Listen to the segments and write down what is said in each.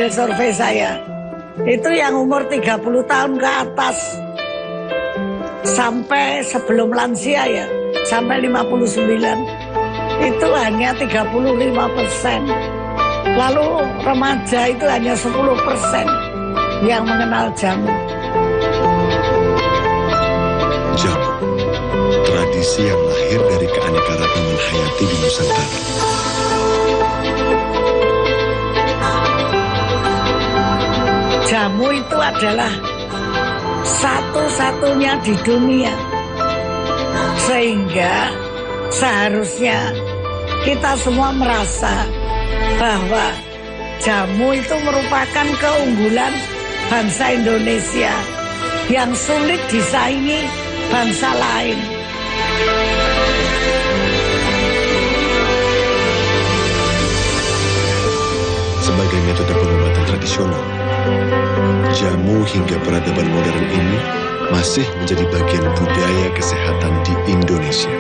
survei saya, itu yang umur 30 tahun ke atas sampai sebelum lansia ya, sampai 59, itu hanya 35%. Lalu remaja itu hanya 10% yang mengenal jamu. Jamu, tradisi yang lahir dari keanekaragaman hayati di Nusantara. Jamu itu adalah satu-satunya di dunia, sehingga seharusnya kita semua merasa bahwa jamu itu merupakan keunggulan bangsa Indonesia yang sulit disaingi bangsa lain. Sebagai metode pengobatan tradisional, jamu hingga peradaban modern ini masih menjadi bagian budaya kesehatan di Indonesia.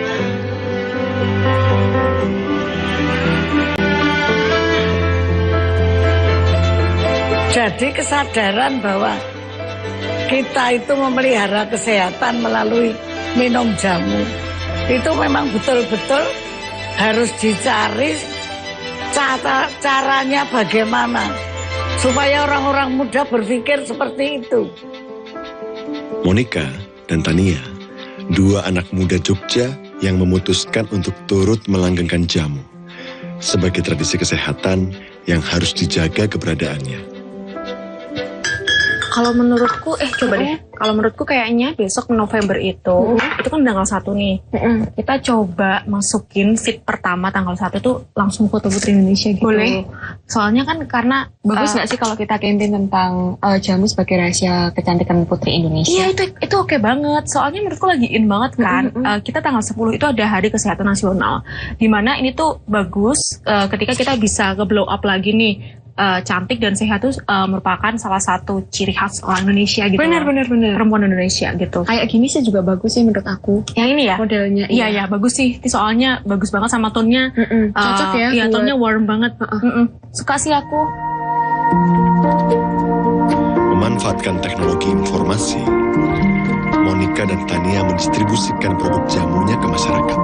Jadi kesadaran bahwa kita itu memelihara kesehatan melalui minum jamu, itu memang betul-betul harus dicari caranya bagaimana supaya orang-orang muda berpikir seperti itu. Monica dan Tania, dua anak muda Jogja yang memutuskan untuk turut melanggengkan jamu sebagai tradisi kesehatan yang harus dijaga keberadaannya. Kalau menurutku, coba deh. Kalau menurutku kayaknya besok November itu kan tanggal 1 nih. Kita coba masukin fit pertama tanggal 1 tuh langsung foto Putri Indonesia gitu. Boleh. Soalnya kan karena Bagus nggak sih kalau kita campaign tentang jamu sebagai rahasia kecantikan Putri Indonesia? Iya itu oke banget. Soalnya menurutku lagi in banget kan. Kita tanggal 10 itu ada Hari Kesehatan Nasional. Dimana ini tuh bagus ketika kita bisa nge-blow up lagi nih. Cantik dan sehat itu merupakan salah satu ciri khas orang Indonesia gitu. Benar. Perempuan Indonesia gitu. Kayak gini sih juga bagus sih menurut aku. Yang ini ya? Modelnya. Iya bagus sih. Soalnya bagus banget sama tone-nya. Cocok ya. Iya tone-nya warm banget. Suka sih aku. Memanfaatkan teknologi informasi, Monica dan Tania mendistribusikan produk jamunya ke masyarakat.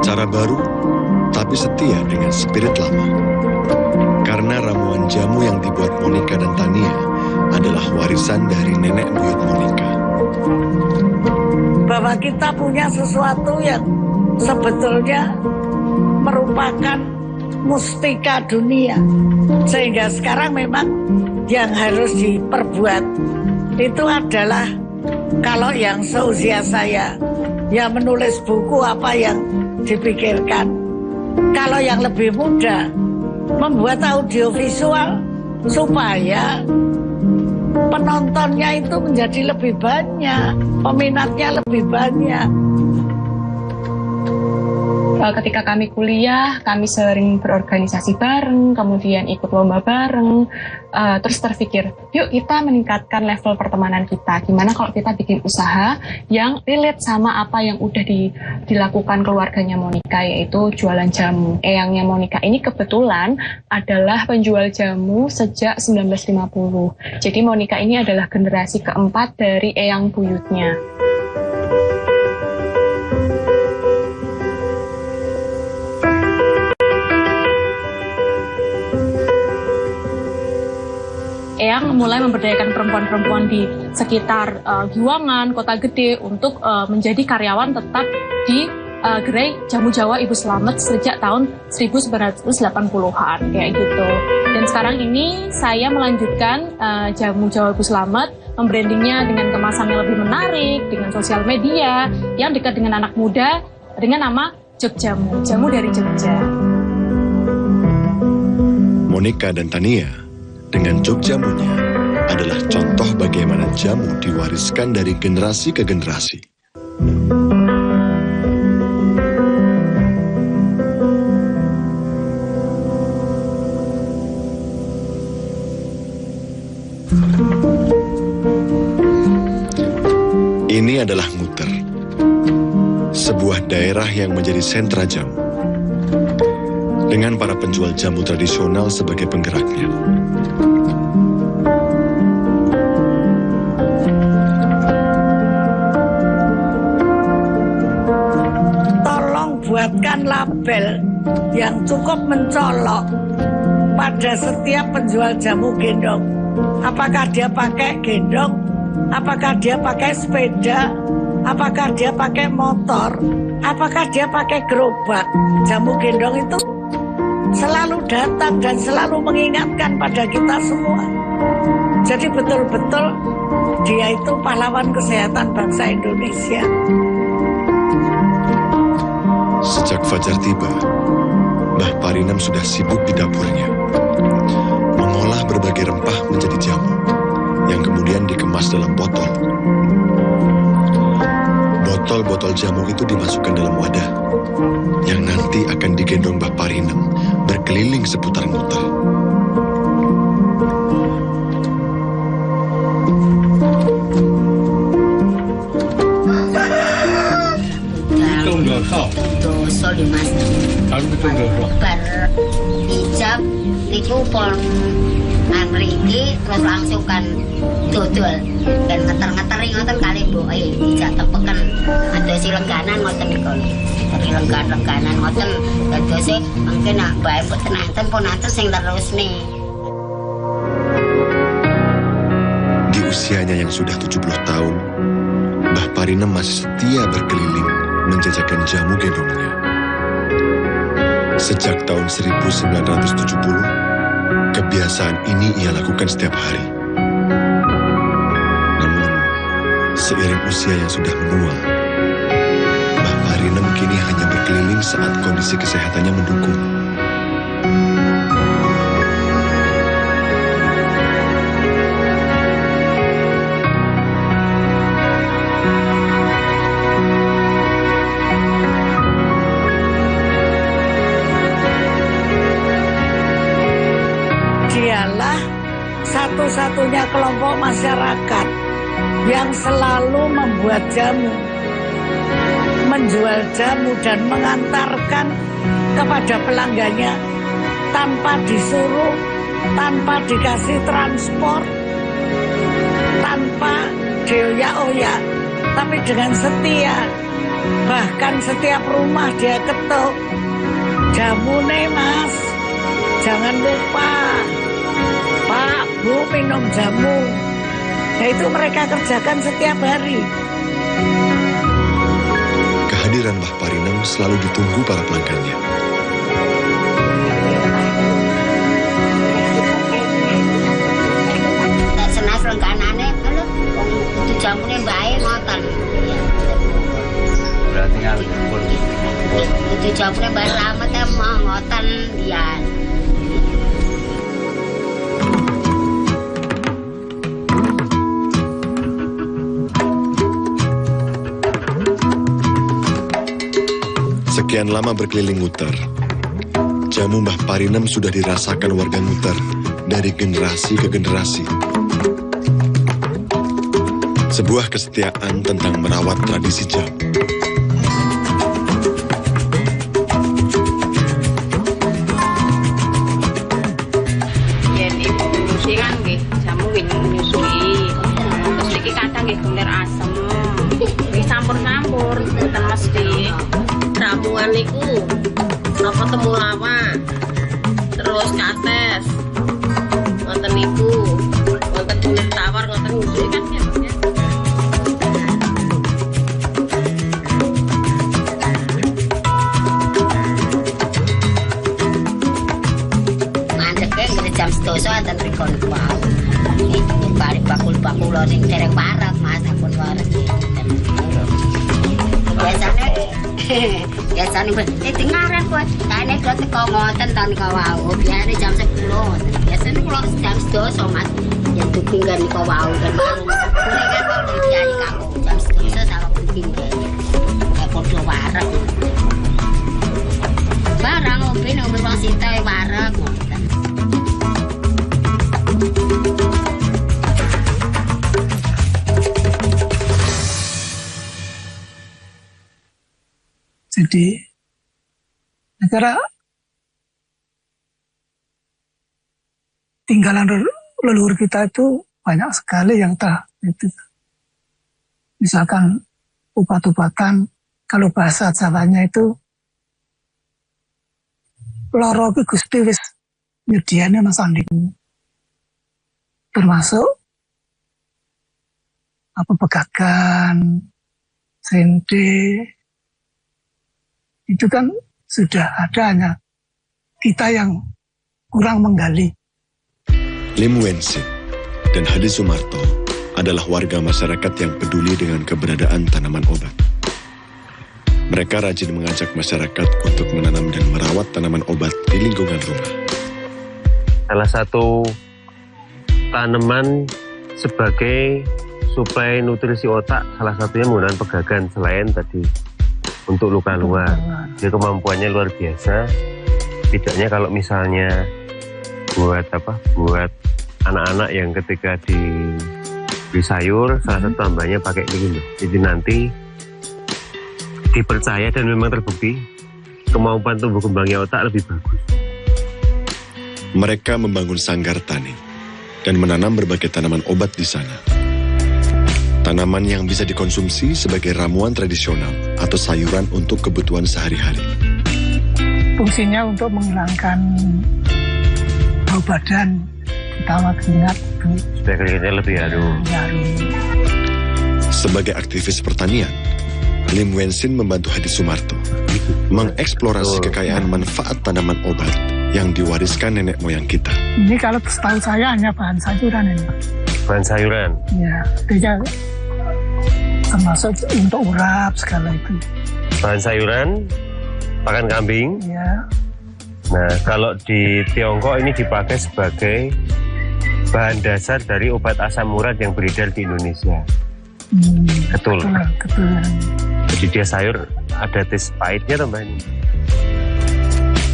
Cara baru, tapi setia dengan spirit lama. Karena ramuan jamu yang dibuat Monica dan Tania adalah warisan dari nenek buyut Monica. Bahwa kita punya sesuatu yang sebetulnya merupakan mustika dunia. Sehingga sekarang memang yang harus diperbuat itu adalah, kalau yang seusia saya, ya menulis buku apa yang dipikirkan. Kalau yang lebih muda, membuat audiovisual supaya penontonnya itu menjadi lebih banyak, peminatnya lebih banyak. Ketika kami kuliah, kami sering berorganisasi bareng, kemudian ikut lomba bareng, terus terpikir, yuk kita meningkatkan level pertemanan kita. Gimana kalau kita bikin usaha yang relate sama apa yang udah dilakukan keluarganya Monica, yaitu jualan jamu. Eyangnya Monica ini kebetulan adalah penjual jamu sejak 1950. Jadi Monica ini adalah generasi keempat dari eyang buyutnya. Eyang mulai memberdayakan perempuan-perempuan di sekitar Giwangan, Kota Gede untuk menjadi karyawan tetap di gerai Jamu Jawa Ibu Slamet sejak tahun 1980-an kayak gitu. Dan sekarang ini saya melanjutkan Jamu Jawa Ibu Slamet, membrandingnya dengan kemasan yang lebih menarik, dengan sosial media yang dekat dengan anak muda dengan nama Jogjamu, jamu dari Jogja. Monica dan Tania dengan Jogjamunya adalah contoh bagaimana jamu diwariskan dari generasi ke generasi. Ini adalah nguter, sebuah daerah yang menjadi sentra jamu, dengan para penjual jamu tradisional sebagai penggeraknya. Tolong buatkan label yang cukup mencolok pada setiap penjual jamu gendong. Apakah dia pakai gendong, apakah dia pakai sepeda, apakah dia pakai motor, apakah dia pakai gerobak. Jamu gendong itu selalu datang dan selalu mengingatkan pada kita semua. Jadi betul-betul dia itu pahlawan kesehatan bangsa Indonesia. Sejak fajar tiba, Mbah Parinem sudah sibuk di dapurnya, mengolah berbagai rempah menjadi jamu, yang kemudian dikemas dalam botol. Botol-botol jamu itu dimasukkan dalam wadah, yang nanti akan digendong Mbah Parinem berkeliling seputar muter. Dosa lho Mas. Bar ijab niku pon nang mriki terus langsung kan dodol ben ngeter-ngeteri ngoten kali mboke ijab tepeken adosi lengganan ngoten niku. Tapi lengganan ngoten dados mungkin nak bae pun nanten sing terusne. Di usianya yang sudah 70 tahun, Mbah Parinem masih setia berkeliling menjajakan jamu gendongnya. Sejak tahun 1970, kebiasaan ini ia lakukan setiap hari. Namun, seiring usia yang sudah menua, Mbah Parinem kini hanya berkeliling saat kondisi kesehatannya mendukung. Dialah satu-satunya kelompok masyarakat yang selalu membuat jamu, menjual jamu dan mengantarkan kepada pelanggannya tanpa disuruh, tanpa dikasih transport, tanpa dioyak-oyak, tapi dengan setia. Bahkan setiap rumah dia ketuk, jamu nih Mas, jangan lupa Pak, Bu minum jamu. Nah itu mereka kerjakan setiap hari. Kehadiran Mbah Parinem selalu ditunggu para pelanggannya. Senas lengganane lho kudu jamune bae ngoten. Berarti ngawur. Kudu jamune bae lamet ngoten ya. Sekian lama berkeliling Nguter, jamu Mbah Parinem sudah dirasakan warga Nguter dari generasi ke generasi. Sebuah kesetiaan tentang merawat tradisi jamu. Yen ibu nyusi kan nggih, jamu nggih nyusui. Terus iki kadang nggih gulir asem. Nggih campur-campur, mboten mesti. Ramuan niku napa temulawak, terus kates, ngoten niku, wonten kulit tawar, ngoten nyusui kan ya. Mandeke nggih jam 12 wonten rikon wau. Iki balik bakul-bakul sing dereng parek Mas ampun waras. Biasanya dengaran buat kayaknya kalau teko ngoten tahun kawau biasanya jam 10 biasanya kalau jam 12 Mas yang tupinggan di kawau dan baru boleh kan baru dikiai kamu jam 12 sama penting kayak podo warek barang ngombe wong sita warek ngoten. Jadi negara tinggalan leluhur kita itu banyak sekali yang itu. Misalkan obat-obatan, kalau bahasa Jawanya itu loro ki Gusti wis nyediane Mas Andiku. Termasuk pegagan, sente, itu kan sudah ada, hanya kita yang kurang menggali. Lim Wensin dan Hadi Sumarto adalah warga masyarakat yang peduli dengan keberadaan tanaman obat. Mereka rajin mengajak masyarakat untuk menanam dan merawat tanaman obat di lingkungan rumah. Salah satu tanaman sebagai suplai nutrisi otak, salah satunya menggunakan pegagan selain tadi untuk luka luar. Jadi kemampuannya luar biasa. Tidaknya kalau misalnya buat anak-anak yang ketika di sayur, salah satu tambahnya pakai ini. Jadi nanti dipercaya dan memang terbukti kemampuan tumbuh kembangnya otak lebih bagus. Mereka membangun sanggar tani dan menanam berbagai tanaman obat di sana. Tanaman yang bisa dikonsumsi sebagai ramuan tradisional atau sayuran untuk kebutuhan sehari-hari. Fungsinya untuk menghilangkan bau badan, terutama keringat. Supaya keringatnya lebih harum. Sebagai aktivis pertanian, Lim Wensin membantu Hadi Sumarto mengeksplorasi kekayaan manfaat tanaman obat yang diwariskan nenek moyang kita. Ini kalau setahu saya hanya bahan sayuran ini. Bahan sayuran? Ya, dia termasuk untuk urap segala itu. Bahan sayuran, pakan kambing. Ya. Nah, kalau di Tiongkok ini dipakai sebagai bahan dasar dari obat asam urat yang beredar di Indonesia. Betul. Jadi dia sayur ada tes pahitnya tambahan.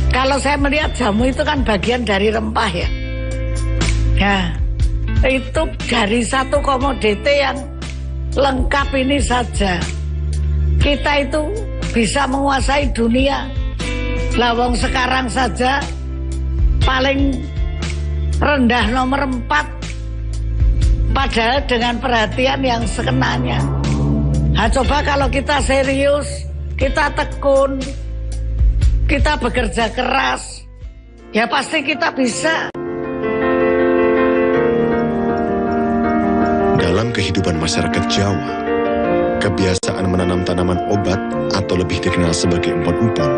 Kalau saya melihat jamu itu kan bagian dari rempah ya. Ya, itu dari satu komoditi yang lengkap ini saja. Kita itu bisa menguasai dunia. Lawang sekarang saja paling rendah nomor 4. Padahal dengan perhatian yang sekenanya. Nah, coba kalau kita serius, kita tekun, kita bekerja keras, ya pasti kita bisa. Dalam kehidupan masyarakat Jawa, kebiasaan menanam tanaman obat atau lebih dikenal sebagai empon-empon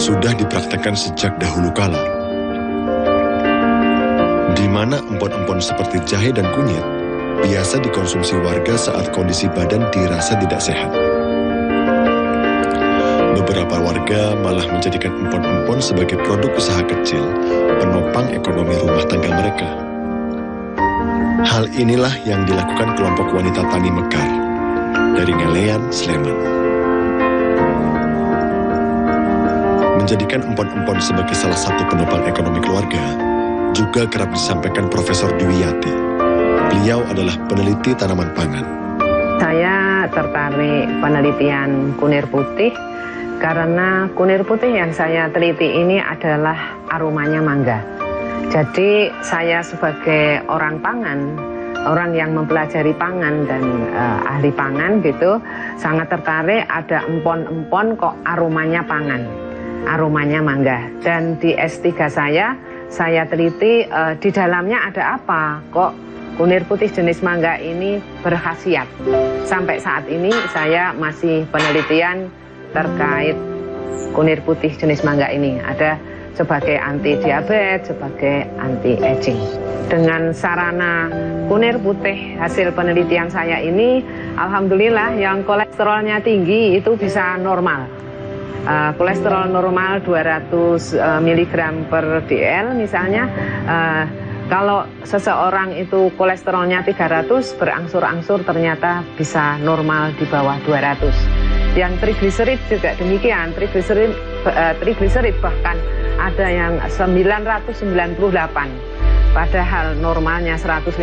sudah dipraktekkan sejak dahulu kala. Di mana empon-empon seperti jahe dan kunyit biasa dikonsumsi warga saat kondisi badan dirasa tidak sehat. Beberapa warga malah menjadikan empon-empon sebagai produk usaha kecil penopang ekonomi rumah tangga mereka. Hal inilah yang dilakukan kelompok wanita tani Mekar dari Ngelean, Sleman. Menjadikan empon-empon sebagai salah satu penopang ekonomi keluarga juga kerap disampaikan Profesor Dwiyati. Beliau adalah peneliti tanaman pangan. Saya tertarik penelitian kunir putih karena kunir putih yang saya teliti ini adalah aromanya mangga. Jadi saya sebagai orang pangan, orang yang mempelajari pangan dan ahli pangan gitu, sangat tertarik ada empon-empon kok aromanya pangan, aromanya mangga. Dan di S3 saya teliti di dalamnya ada apa kok kunir putih jenis mangga ini berkhasiat. Sampai saat ini saya masih penelitian terkait kunir putih jenis mangga ini. Ada sebagai anti diabetes, sebagai anti aging. Dengan sarana kunir putih hasil penelitian saya ini, alhamdulillah yang kolesterolnya tinggi itu bisa normal. Kolesterol normal 200 mg per dl misalnya. Kalau seseorang itu kolesterolnya 300, berangsur-angsur ternyata bisa normal di bawah 200. Yang trigliserid juga demikian, trigliserid bahkan ada yang 998. Padahal normalnya 150,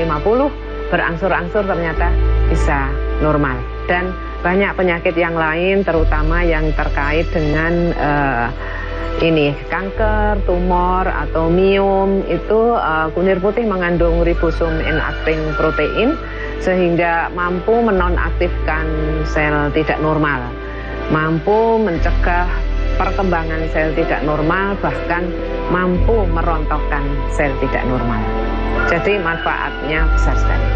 berangsur-angsur ternyata bisa normal. Dan banyak penyakit yang lain, terutama yang terkait dengan kanker, tumor atau miom. Itu kunir putih mengandung ribosum inacting protein sehingga mampu menonaktifkan sel tidak normal, mampu mencegah perkembangan sel tidak normal, bahkan mampu merontokkan sel tidak normal. Jadi manfaatnya besar sekali.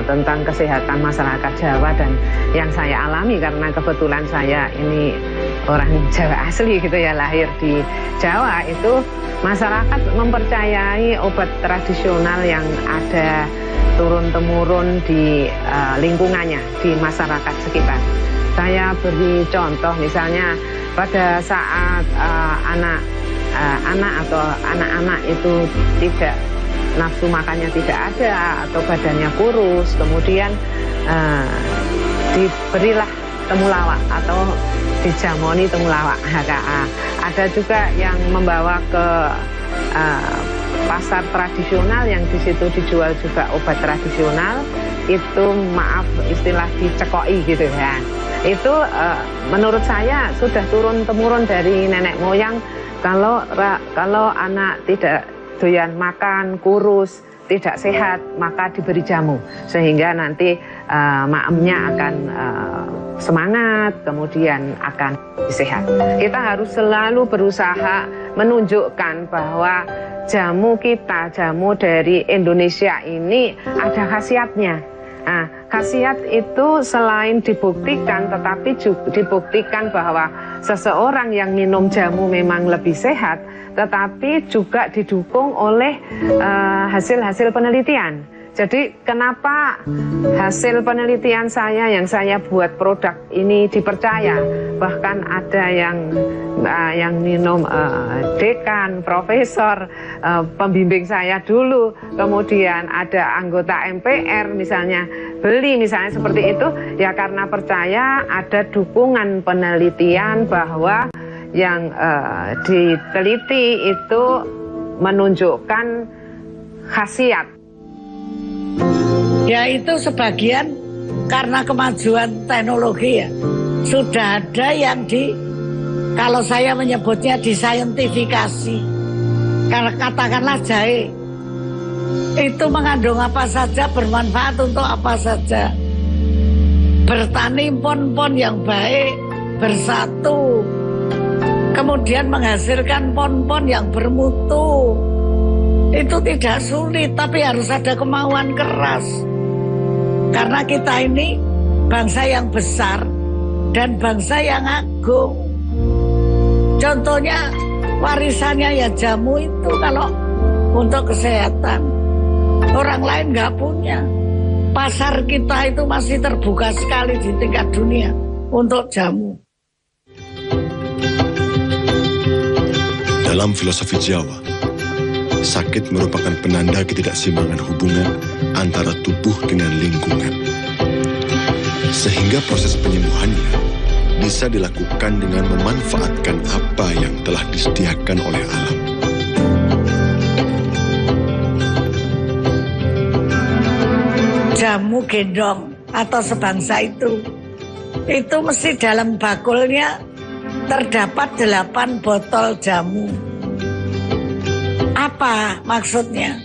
Tentang kesehatan masyarakat Jawa dan yang saya alami karena kebetulan saya ini orang Jawa asli gitu ya, lahir di Jawa, itu masyarakat mempercayai obat tradisional yang ada turun-temurun di lingkungannya, di masyarakat sekitar. Saya beri contoh, misalnya pada saat anak atau anak-anak itu tidak nafsu makannya tidak ada atau badannya kurus, kemudian diberilah temulawak atau dijamoni temulawak HKA. Ada juga yang membawa ke pasar tradisional yang di situ dijual juga obat tradisional, itu maaf istilah dicekoi gitu ya. Itu menurut saya sudah turun-temurun dari nenek moyang. Kalau anak tidak doyan makan, kurus, tidak sehat, maka diberi jamu sehingga nanti maemnya akan semangat, kemudian akan sehat. Kita harus selalu berusaha menunjukkan bahwa jamu kita, jamu dari Indonesia ini ada khasiatnya. Nah, khasiat itu selain dibuktikan, tetapi juga dibuktikan bahwa seseorang yang minum jamu memang lebih sehat, tetapi juga didukung oleh hasil-hasil penelitian. Jadi kenapa hasil penelitian saya yang saya buat produk ini dipercaya? Bahkan ada yang minum dekan, profesor, pembimbing saya dulu, kemudian ada anggota MPR misalnya, beli misalnya seperti itu, ya karena percaya ada dukungan penelitian bahwa yang diteliti itu menunjukkan khasiat. Ya itu sebagian karena kemajuan teknologi ya. Sudah ada yang kalau saya menyebutnya disaintifikasi. Kalau katakanlah jahe, itu mengandung apa saja, bermanfaat untuk apa saja. Bertani pon-pon yang baik, bersatu, kemudian menghasilkan pon-pon yang bermutu. Itu tidak sulit, tapi harus ada kemauan keras. Karena kita ini bangsa yang besar dan bangsa yang agung. Contohnya warisannya ya jamu itu kalau untuk kesehatan. Orang lain nggak punya. Pasar kita itu masih terbuka sekali di tingkat dunia untuk jamu. Dalam filosofi Jawa, sakit merupakan penanda ketidakseimbangan hubungan antara tubuh dengan lingkungan. Sehingga proses penyembuhannya bisa dilakukan dengan memanfaatkan apa yang telah disediakan oleh alam. Jamu gendong atau sebangsa itu mesti dalam bakulnya terdapat 8 botol jamu. Apa maksudnya?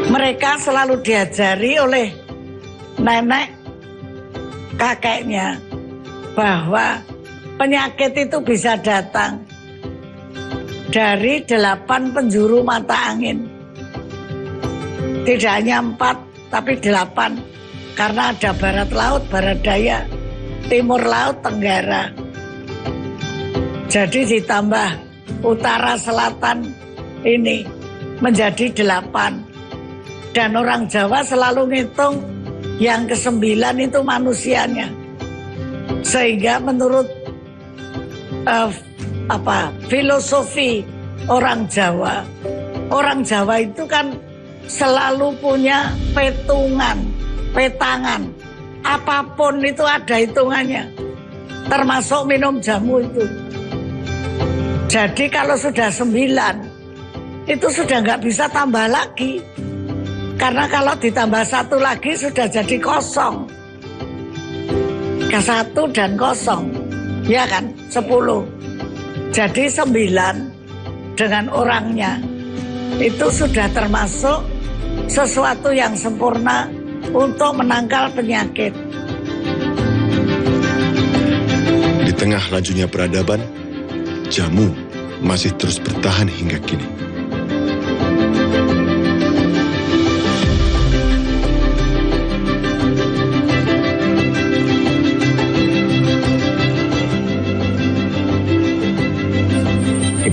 Mereka selalu diajari oleh nenek kakeknya bahwa penyakit itu bisa datang dari 8 penjuru mata angin. Tidak hanya 4, tapi 8. Karena ada barat laut, barat daya, timur laut, tenggara. Jadi ditambah utara selatan ini menjadi 8. Dan orang Jawa selalu ngitung yang ke-9 itu manusianya. Sehingga menurut filosofi orang Jawa itu kan selalu punya petangan. Apapun itu ada hitungannya. Termasuk minum jamu itu. Jadi kalau sudah 9, itu sudah nggak bisa tambah lagi. Karena kalau ditambah 1 lagi sudah jadi kosong. Ke 1 dan kosong. Ya kan? 10. Jadi 9 dengan orangnya. Itu sudah termasuk sesuatu yang sempurna untuk menangkal penyakit. Di tengah lajunya peradaban, jamu masih terus bertahan hingga kini.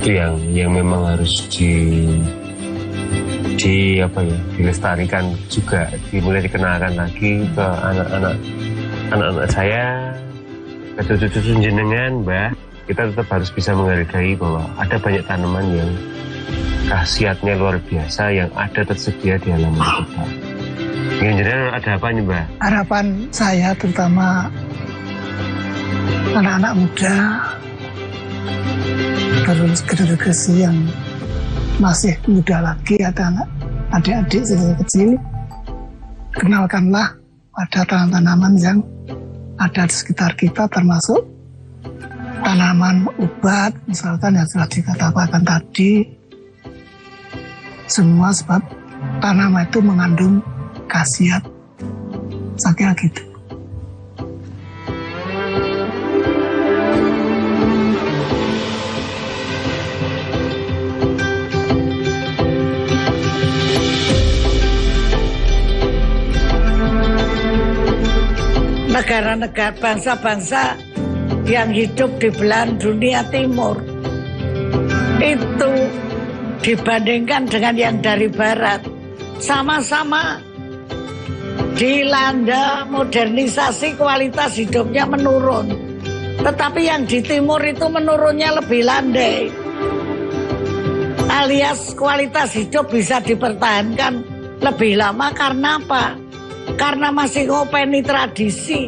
Itu yang memang harus dilestarikan juga, dimulai dikenalkan lagi ke anak-anak saya, ke cucu-cucu jenengan, Mbah. Kita tetap harus bisa menghargai bahwa ada banyak tanaman yang khasiatnya luar biasa yang ada tersedia di halaman kita. Yang jenengan ada apa nih, Mbah? Harapan saya terutama anak-anak muda, terus generasi yang masih muda lagi, ada adik-adik kecil, kenalkanlah pada tanaman-tanaman yang ada di sekitar kita, termasuk tanaman obat, misalkan yang sudah dikatakan tadi, semua sebab tanaman itu mengandung khasiat. Saya kira gitu. Negara-negara, bangsa-bangsa yang hidup di belahan dunia timur itu dibandingkan dengan yang dari barat, sama-sama dilanda modernisasi, kualitas hidupnya menurun. Tetapi yang di timur itu menurunnya lebih landai, alias kualitas hidup bisa dipertahankan lebih lama. Karena apa? Karena masih ngopeni tradisi.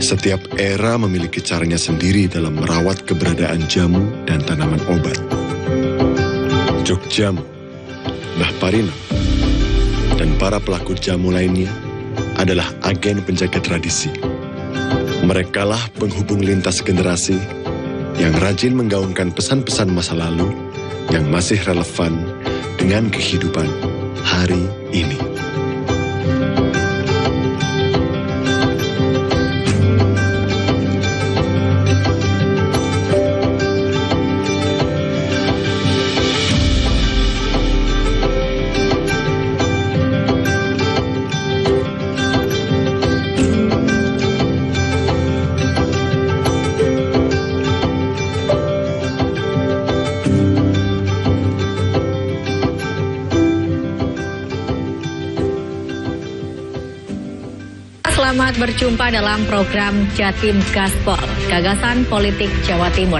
Setiap era memiliki caranya sendiri dalam merawat keberadaan jamu dan tanaman obat. Jogjamu, Mbah Parino, dan para pelaku jamu lainnya adalah agen penjaga tradisi. Merekalah penghubung lintas generasi yang rajin menggaungkan pesan-pesan masa lalu yang masih relevan dengan kehidupan hari ini. Selamat berjumpa dalam program Jatim Gaspol, Gagasan Politik Jawa Timur.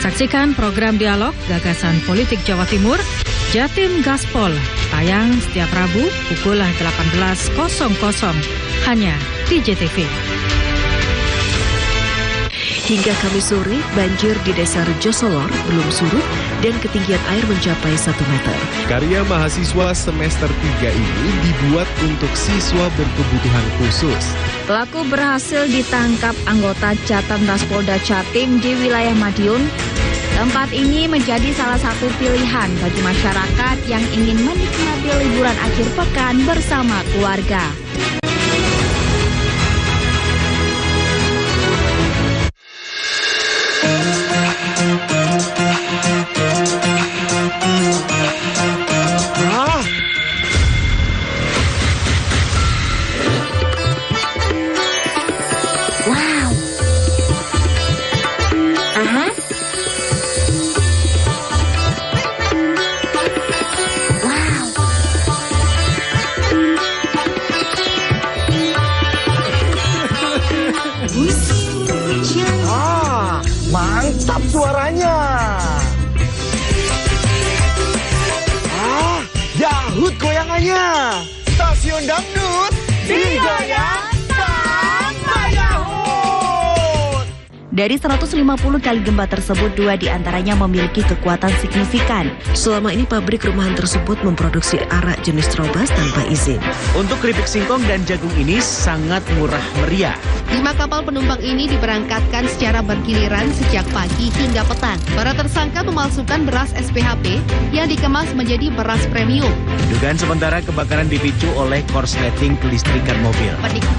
Saksikan program dialog Gagasan Politik Jawa Timur, Jatim Gaspol, tayang setiap Rabu pukul 18.00 hanya di JTV. Hingga Kamis sore, banjir di Desa Rejosolor belum surut dan ketinggian air mencapai 1 meter. Karya mahasiswa semester 3 ini dibuat untuk siswa berkebutuhan khusus. Pelaku berhasil ditangkap anggota Jatanras Polda Jatim di wilayah Madiun. Tempat ini menjadi salah satu pilihan bagi masyarakat yang ingin menikmati liburan akhir pekan bersama keluarga. Dari 150 kali gempa tersebut, 2 diantaranya memiliki kekuatan signifikan. Selama ini pabrik rumahan tersebut memproduksi arak jenis Trobas tanpa izin. Untuk keripik singkong dan jagung ini sangat murah meriah. 5 kapal penumpang ini diberangkatkan secara bergiliran sejak pagi hingga petang. Para tersangka memalsukan beras SPHP yang dikemas menjadi beras premium. Dugaan sementara kebakaran dipicu oleh korsleting kelistrikan mobil.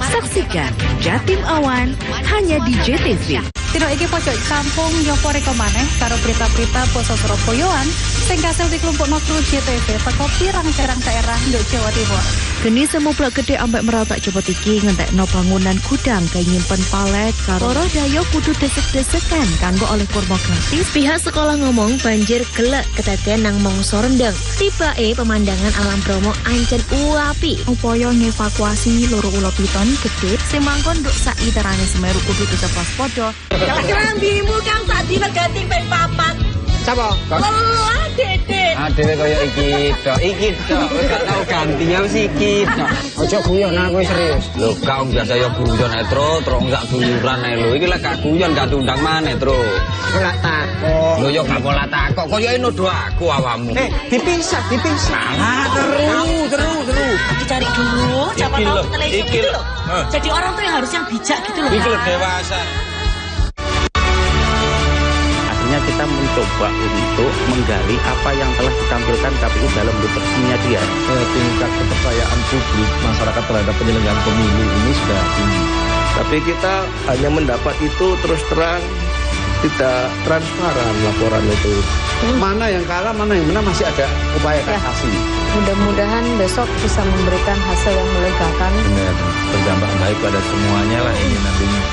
Saksikan Jatim Awan hanya di JTV. Tino iki pojok kampung nyopo reko maneh karo berita-berita basa Surabayaan sing kasil dikelompokno kru JTV teko pirang-pirang daerah nduk Jawa Timur. Geni semu blok gede ambek meratak cepot iki ngentekno bangunan gudang kaya nyimpen palet karo para dayo kudu desek-desekan kanggo oleh kurma gratis. Pihak sekolah ngomong banjir gelek kedadean nang mangsa rendeng. Tibake pemandangan alam Bromo ancen uapi. Upaya ngevakuasi loro ula piton gede sing mangkon nduk sak iterane Semeru kudu tetep waspada. Kerambimu kang tak diregati ping 4. Sapa? Lelah Dede. Dhewe kaya iki tok. Iki tok. Gak tau gantinya wis iki tok. Aja guyon aku serius. Lho, kau biasa ya guyon ae, Tro enggak guyuran ae lho. Iki lek gak guyon gak diundang maneh, Tro. Ora takok. Lho yo gak pola takok. Kaya nuduh aku awakmu. Dipisah. Salah terus. Dicari dulu, siapa tahu televisi gitu loh. Jadi orang tuh yang harus yang bijak gitu loh. Iki lho dewasa. Kita mencoba untuk menggali apa yang telah ditampilkan KPU dalam literaturnya dia. Tingkat kepercayaan publik masyarakat terhadap penyelenggaraan pemilu ini sudah tinggi. Tapi kita hanya mendapat itu terus terang, tidak transparan laporan itu. Mana yang kalah, mana yang menang, masih ada upaya kasasi. Mudah-mudahan besok bisa memberikan hasil yang melegakan. Benar, berdampak baik pada semuanya lah ini nantinya.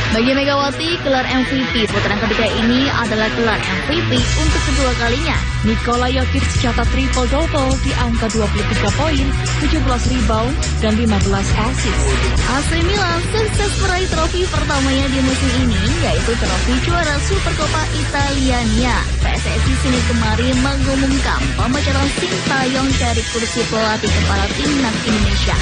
Bagi Megawati, gelar MVP putaran ketiga ini adalah gelar MVP untuk kedua kalinya. Nikola Jokic catat triple-double di angka 23 poin, 17 rebound, dan 15 assist. AC Milan sukses meraih trofi pertamanya di musim ini, yaitu trofi juara Supercoppa Italiania. PSSI Senin kemarin mengumumkan pemecatan Sintayong dari kursi pelatih kepala timnas Indonesia.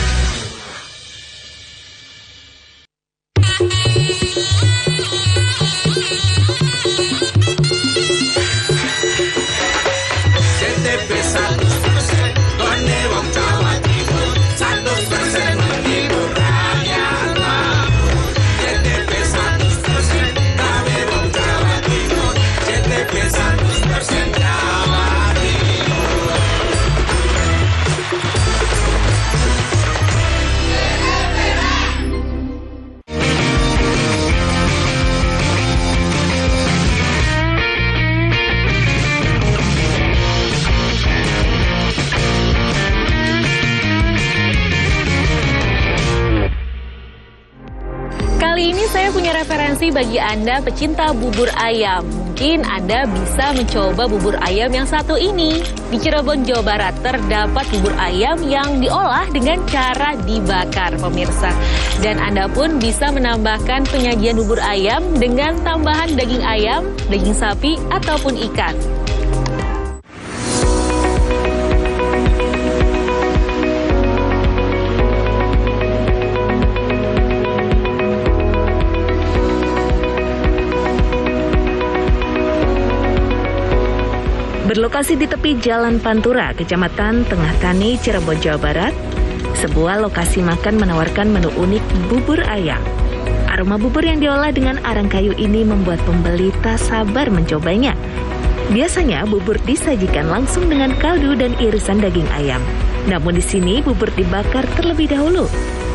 Kali ini saya punya referensi bagi Anda pecinta bubur ayam. Mungkin Anda bisa mencoba bubur ayam yang satu ini. Di Cirebon, Jawa Barat terdapat bubur ayam yang diolah dengan cara dibakar, pemirsa. Dan Anda pun bisa menambahkan penyajian bubur ayam dengan tambahan daging ayam, daging sapi, ataupun ikan. Berlokasi di tepi Jalan Pantura, Kecamatan Tengah Tani, Cirebon, Jawa Barat, sebuah lokasi makan menawarkan menu unik bubur ayam. Aroma bubur yang diolah dengan arang kayu ini membuat pembeli tak sabar mencobanya. Biasanya bubur disajikan langsung dengan kaldu dan irisan daging ayam. Namun di sini bubur dibakar terlebih dahulu.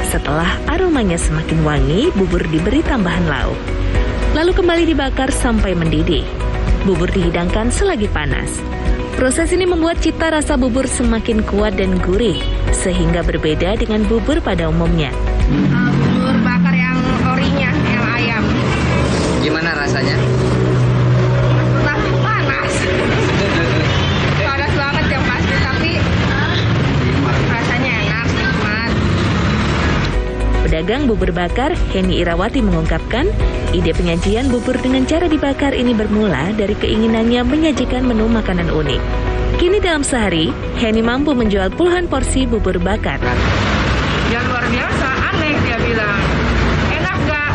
Setelah aromanya semakin wangi, bubur diberi tambahan lauk. Lalu kembali dibakar sampai mendidih. Bubur dihidangkan selagi panas. Proses ini membuat cita rasa bubur semakin kuat dan gurih, sehingga berbeda dengan bubur pada umumnya. Bubur bakar yang orinya, yang ayam. Gimana rasanya? Panas. Panas banget yang pasti, tapi rasanya enak, nikmat. Pedagang bubur bakar Heni Irawati mengungkapkan, ide penyajian bubur dengan cara dibakar ini bermula dari keinginannya menyajikan menu makanan unik. Kini dalam sehari, Heni mampu menjual puluhan porsi bubur bakar. Ya luar biasa, aneh dia bilang. Enak gak?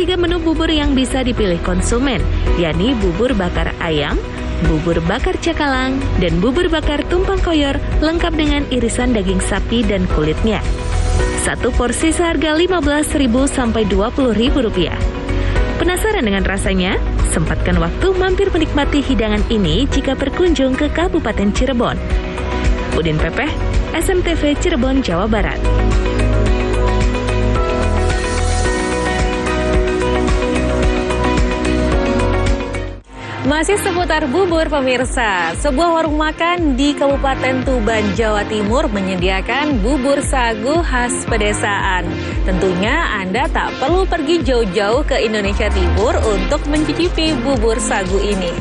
3 menu bubur yang bisa dipilih konsumen, yakni bubur bakar ayam, bubur bakar cakalang, dan bubur bakar tumpang koyor lengkap dengan irisan daging sapi dan kulitnya. Satu porsi seharga Rp15.000 sampai Rp20.000. Penasaran dengan rasanya? Sempatkan waktu mampir menikmati hidangan ini jika berkunjung ke Kabupaten Cirebon. Udin Pepeh, SMTV Cirebon, Jawa Barat. Masih seputar bubur pemirsa, sebuah warung makan di Kabupaten Tuban, Jawa Timur menyediakan bubur sagu khas pedesaan. Tentunya Anda tak perlu pergi jauh-jauh ke Indonesia Timur untuk mencicipi bubur sagu ini.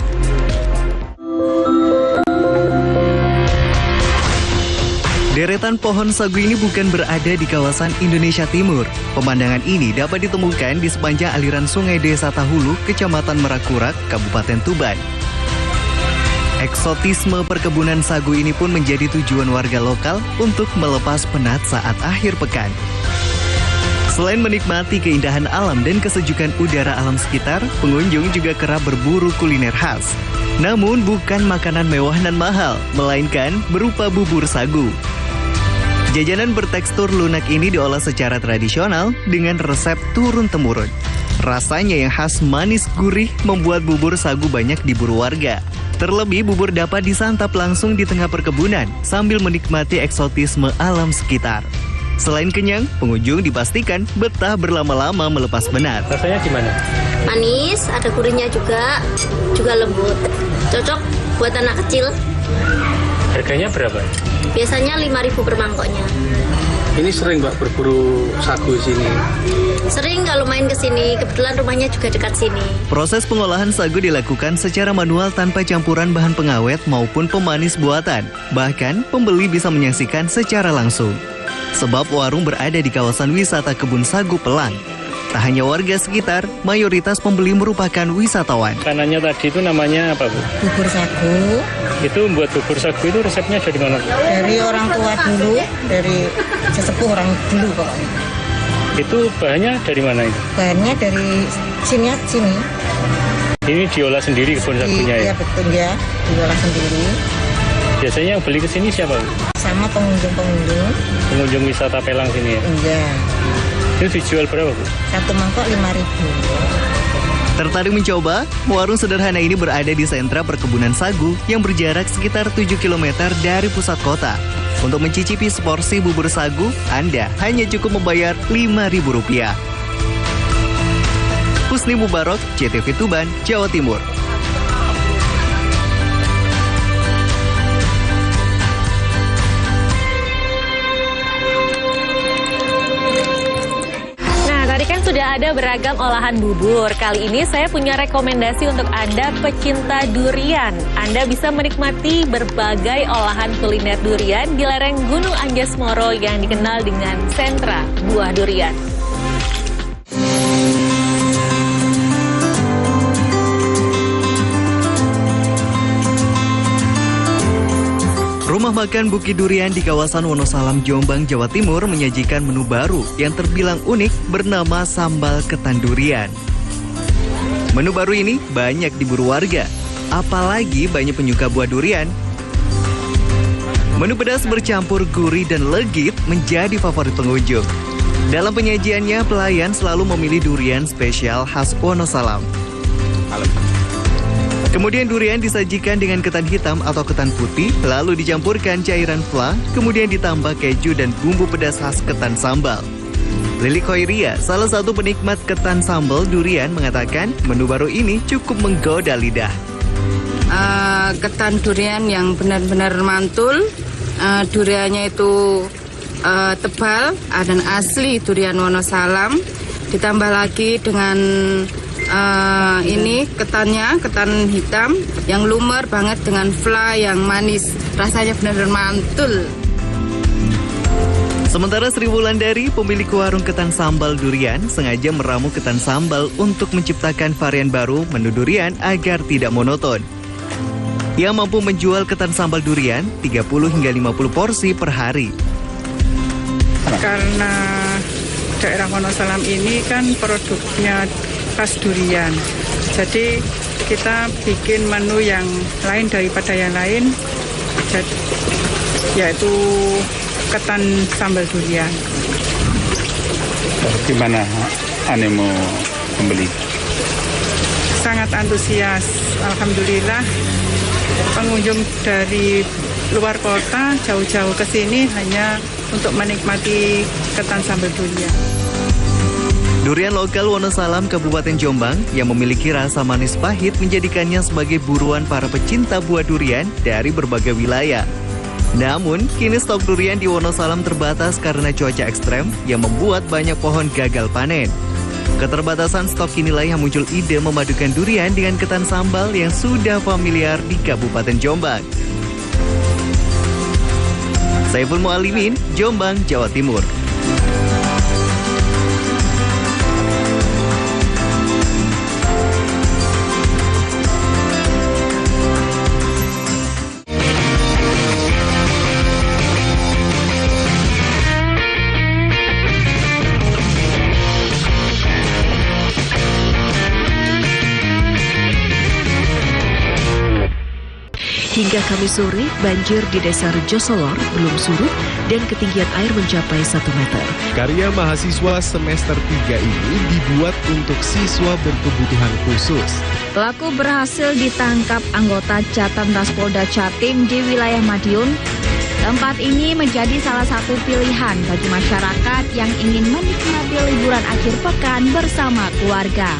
Deretan pohon sagu ini bukan berada di kawasan Indonesia Timur. Pemandangan ini dapat ditemukan di sepanjang aliran Sungai Desa Tahulu, Kecamatan Merakurak, Kabupaten Tuban. Eksotisme perkebunan sagu ini pun menjadi tujuan warga lokal untuk melepas penat saat akhir pekan. Selain menikmati keindahan alam dan kesejukan udara alam sekitar, pengunjung juga kerap berburu kuliner khas. Namun bukan makanan mewah dan mahal, melainkan berupa bubur sagu. Jajanan bertekstur lunak ini diolah secara tradisional dengan resep turun-temurun. Rasanya yang khas manis gurih membuat bubur sagu banyak diburu warga. Terlebih bubur dapat disantap langsung di tengah perkebunan sambil menikmati eksotisme alam sekitar. Selain kenyang, pengunjung dipastikan betah berlama-lama melepas penat. Rasanya gimana? Manis, ada gurihnya juga lembut. Cocok buat anak kecil. Harganya berapa? Biasanya 5.000 per mangkoknya. Ini sering Mbak berburu sagu di sini? Sering kalau main ke sini, kebetulan rumahnya juga dekat sini. Proses pengolahan sagu dilakukan secara manual tanpa campuran bahan pengawet maupun pemanis buatan. Bahkan, pembeli bisa menyaksikan secara langsung. Sebab warung berada di kawasan wisata Kebun Sagu Pelang. Tak hanya warga sekitar, mayoritas pembeli merupakan wisatawan. Makanannya tadi itu namanya apa, Bu? Bubur sagu. Itu membuat bubur sagu itu resepnya dari mana, Bu? Dari orang tua dulu, dari sesepuh orang dulu pokoknya. Itu bahannya dari mana itu? Bahannya dari sini. Ini diolah sendiri kebun sagunya ya? Iya betul ya, diolah sendiri. Biasanya yang beli ke sini siapa, Bu? Sama pengunjung. Pengunjung wisata Pelang sini ya? Iya. Itu dijual berapa, Bu? Satu mangkok 5.000. Tertarik mencoba? Warung sederhana ini berada di sentra perkebunan sagu yang berjarak sekitar 7 km dari pusat kota. Untuk mencicipi seporsi bubur sagu, Anda hanya cukup membayar Rp5.000. Husni Mubarok, CTV Tuban, Jawa Timur. Sudah ada beragam olahan bubur. Kali ini saya punya rekomendasi untuk Anda pecinta durian. Anda bisa menikmati berbagai olahan kuliner durian di lereng Gunung Anjas-Moro yang dikenal dengan sentra buah durian. Rumah makan Bukit Durian di kawasan Wonosalam, Jombang, Jawa Timur menyajikan menu baru yang terbilang unik bernama sambal ketan durian. Menu baru ini banyak diburu warga, apalagi banyak penyuka buah durian. Menu pedas bercampur gurih dan legit menjadi favorit pengunjung. Dalam penyajiannya, pelayan selalu memilih durian spesial khas Wonosalam. Kemudian durian disajikan dengan ketan hitam atau ketan putih, lalu dicampurkan cairan fla, kemudian ditambah keju dan bumbu pedas khas ketan sambal. Lili Khoiria, salah satu penikmat ketan sambal durian, mengatakan menu baru ini cukup menggoda lidah. Ketan durian yang benar-benar mantul, duriannya itu tebal dan asli durian Wonosalam, ditambah lagi dengan ini ketannya, ketan hitam yang lumer banget dengan fla yang manis, rasanya benar-benar mantul. Sementara Sri Wulandari, pemilik warung ketan sambal durian, sengaja meramu ketan sambal untuk menciptakan varian baru menu durian agar tidak monoton. Ia mampu menjual ketan sambal durian 30 hingga 50 porsi per hari. Karena daerah Wonosalam ini kan produknya khas durian. Jadi kita bikin menu yang lain daripada yang lain, yaitu ketan sambal durian. Gimana animo pembeli? Sangat antusias, alhamdulillah. Pengunjung dari luar kota jauh-jauh ke sini hanya untuk menikmati ketan sambal durian. Durian lokal Wonosalam, Kabupaten Jombang yang memiliki rasa manis pahit menjadikannya sebagai buruan para pecinta buah durian dari berbagai wilayah. Namun, kini stok durian di Wonosalam terbatas karena cuaca ekstrem yang membuat banyak pohon gagal panen. Keterbatasan stok inilah yang muncul ide memadukan durian dengan ketan sambal yang sudah familiar di Kabupaten Jombang. Saiful Mualimin, Jombang, Jawa Timur. Hingga Kamis sore, banjir di Desa Rejosolor belum surut dan ketinggian air mencapai 1 meter. Karya mahasiswa semester 3 ini dibuat untuk siswa berkebutuhan khusus. Pelaku berhasil ditangkap anggota Jatantras Polda Jatim di wilayah Madiun. Tempat ini menjadi salah satu pilihan bagi masyarakat yang ingin menikmati liburan akhir pekan bersama keluarga.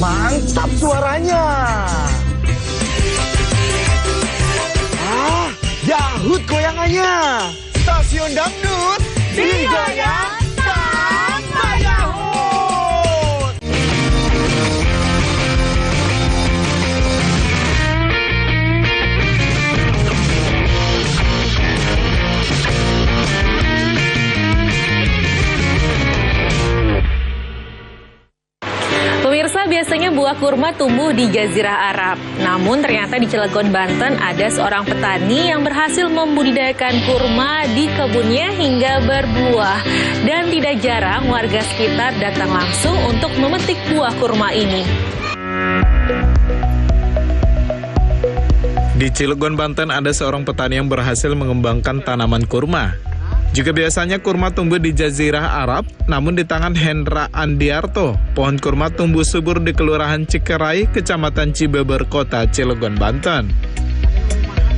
Mantap suaranya. Yahut goyangannya. Stasiun dangdut digoyang sama Yahut. Pemirsa, biasanya buah kurma tumbuh di Jazirah Arab. Namun ternyata di Cilegon, Banten ada seorang petani yang berhasil membudidayakan kurma di kebunnya hingga berbuah. Dan tidak jarang warga sekitar datang langsung untuk memetik buah kurma ini. Di Cilegon, Banten ada seorang petani yang berhasil mengembangkan tanaman kurma. Jika biasanya kurma tumbuh di Jazirah Arab, namun di tangan Hendra Andiarto, pohon kurma tumbuh subur di Kelurahan Cikerai, Kecamatan Cibeber, Kota Cilegon, Banten.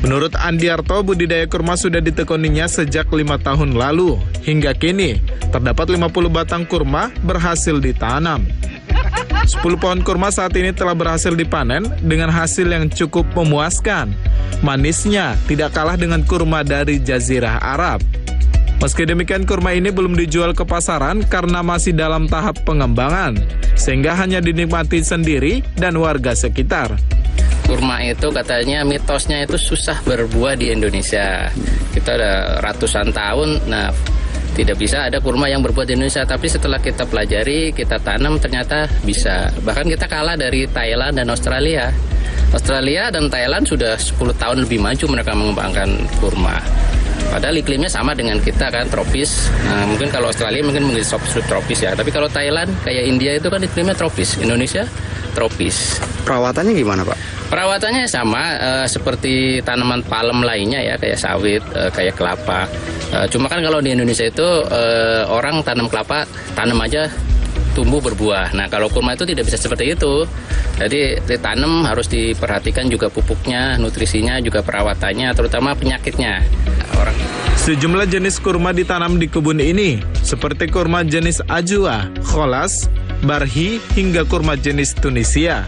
Menurut Andiarto, budidaya kurma sudah ditekuninya sejak 5 tahun lalu. Hingga kini, terdapat 50 batang kurma berhasil ditanam. 10 pohon kurma saat ini telah berhasil dipanen dengan hasil yang cukup memuaskan. Manisnya tidak kalah dengan kurma dari Jazirah Arab. Meski demikian, kurma ini belum dijual ke pasaran karena masih dalam tahap pengembangan, sehingga hanya dinikmati sendiri dan warga sekitar. Kurma itu katanya mitosnya itu susah berbuah di Indonesia. Kita udah ratusan tahun, tidak bisa ada kurma yang berbuah di Indonesia. Tapi setelah kita pelajari, kita tanam, ternyata bisa. Bahkan kita kalah dari Thailand dan Australia. Australia dan Thailand sudah 10 tahun lebih maju mereka mengembangkan kurma. Padahal iklimnya sama dengan kita kan, tropis. Mungkin kalau Australia mungkin subtropis ya. Tapi kalau Thailand, kayak India itu kan iklimnya tropis. Indonesia tropis. Perawatannya gimana, Pak? Perawatannya sama seperti tanaman palem lainnya ya, kayak sawit, kayak kelapa. Cuma kan kalau di Indonesia itu orang tanam kelapa, tanam aja tumbuh berbuah. Nah, kalau kurma itu tidak bisa seperti itu. Jadi ditanam harus diperhatikan juga pupuknya, nutrisinya, juga perawatannya, terutama penyakitnya. Sejumlah jenis kurma ditanam di kebun ini, seperti kurma jenis Ajwa, Kholas, Barhi, hingga kurma jenis Tunisia.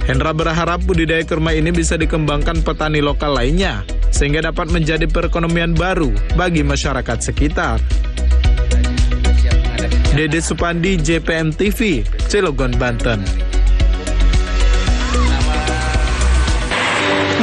Hendra berharap budidaya kurma ini bisa dikembangkan petani lokal lainnya, sehingga dapat menjadi perekonomian baru bagi masyarakat sekitar. Dede Supandi, JPM TV, Cilegon, Banten.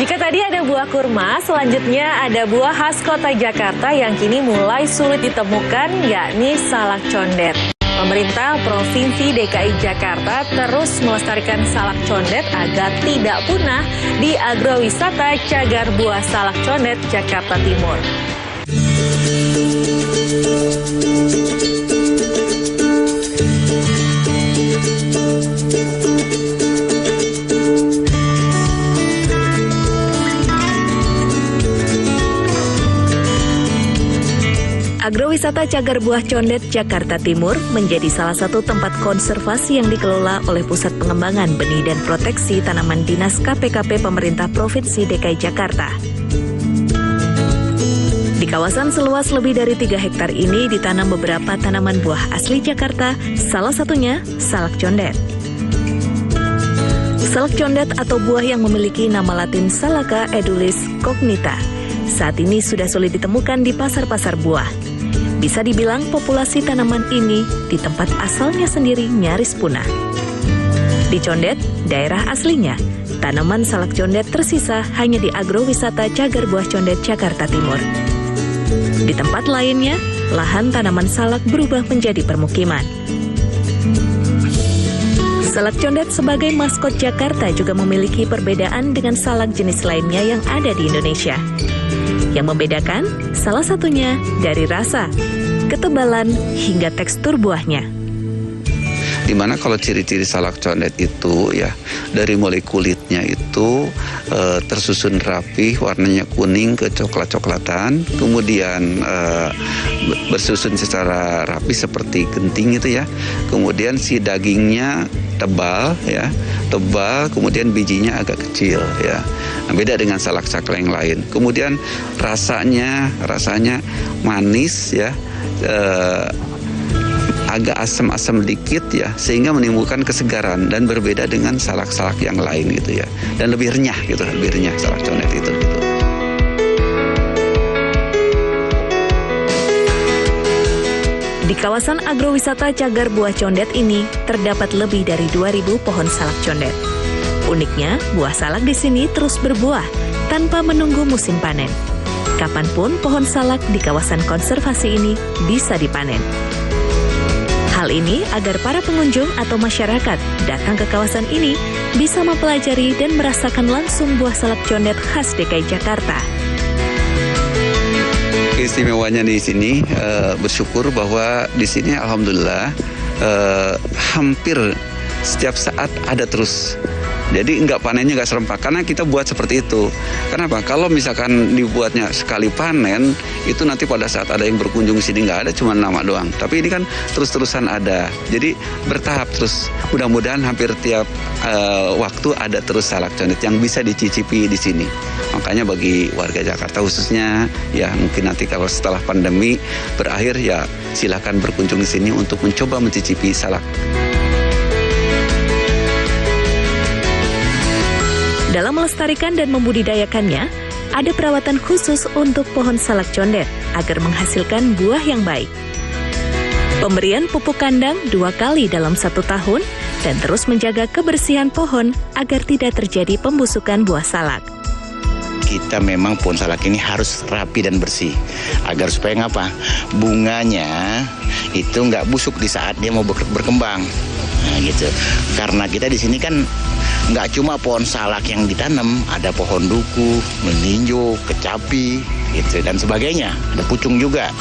Jika tadi ada buah kurma, selanjutnya ada buah khas kota Jakarta yang kini mulai sulit ditemukan, yakni salak condet. Pemerintah Provinsi DKI Jakarta terus melestarikan salak condet agar tidak punah di agrowisata Cagar Buah Salak Condet, Jakarta Timur. Agrowisata Cagar Buah Condet, Jakarta Timur menjadi salah satu tempat konservasi yang dikelola oleh Pusat Pengembangan Benih dan Proteksi Tanaman Dinas KPKP Pemerintah Provinsi DKI Jakarta. Di kawasan seluas lebih dari 3 hektar ini ditanam beberapa tanaman buah asli Jakarta, salah satunya salak condet. Salak condet atau buah yang memiliki nama latin Salaka edulis cognita saat ini sudah sulit ditemukan di pasar-pasar buah. Bisa dibilang populasi tanaman ini di tempat asalnya sendiri nyaris punah. Di Condet, daerah aslinya, tanaman salak condet tersisa hanya di agrowisata Cagar Buah Condet, Jakarta Timur. Di tempat lainnya, lahan tanaman salak berubah menjadi permukiman. Salak condet sebagai maskot Jakarta juga memiliki perbedaan dengan salak jenis lainnya yang ada di Indonesia. Yang membedakan salah satunya dari rasa, ketebalan, hingga tekstur buahnya. Dimana kalau ciri-ciri salak condet itu ya dari mulai kulitnya itu tersusun rapi, warnanya kuning ke coklat-coklatan, kemudian bersusun secara rapi seperti genting itu ya. Kemudian si dagingnya tebal ya, kemudian bijinya agak kecil ya. Nah, beda dengan salak cakra yang lain. Kemudian rasanya manis ya. Agak asam-asam dikit ya, sehingga menimbulkan kesegaran dan berbeda dengan salak-salak yang lain gitu ya, dan lebih renyah gitu, lebih renyah salak condet itu. Gitu. Di kawasan agrowisata Cagar Buah Condet ini terdapat lebih dari 2.000 pohon salak condet. Uniknya, buah salak di sini terus berbuah tanpa menunggu musim panen. Kapanpun pohon salak di kawasan konservasi ini bisa dipanen. Hal ini agar para pengunjung atau masyarakat datang ke kawasan ini bisa mempelajari dan merasakan langsung buah salak condet khas DKI Jakarta. Keistimewanya di sini bersyukur bahwa di sini alhamdulillah hampir setiap saat ada terus. Jadi nggak panennya nggak serempak, karena kita buat seperti itu. Kenapa? Kalau misalkan dibuatnya sekali panen, itu nanti pada saat ada yang berkunjung sini nggak ada, cuma nama doang. Tapi ini kan terus-terusan ada. Jadi bertahap terus. Mudah-mudahan hampir tiap waktu ada terus salak condet yang bisa dicicipi di sini. Makanya bagi warga Jakarta khususnya, ya mungkin nanti kalau setelah pandemi berakhir, ya silakan berkunjung di sini untuk mencoba mencicipi salak. Dalam melestarikan dan membudidayakannya, ada perawatan khusus untuk pohon salak condet agar menghasilkan buah yang baik. Pemberian pupuk kandang 2 kali dalam 1 tahun dan terus menjaga kebersihan pohon agar tidak terjadi pembusukan buah salak. Kita memang pohon salak ini harus rapi dan bersih agar supaya ngapa? Bunganya itu nggak busuk di saat dia mau berkembang. Nah, gitu. Karena kita di sini kan nggak cuma pohon salak yang ditanam, ada pohon duku, melinjo, kecapi, gitu dan sebagainya. Ada pucung juga.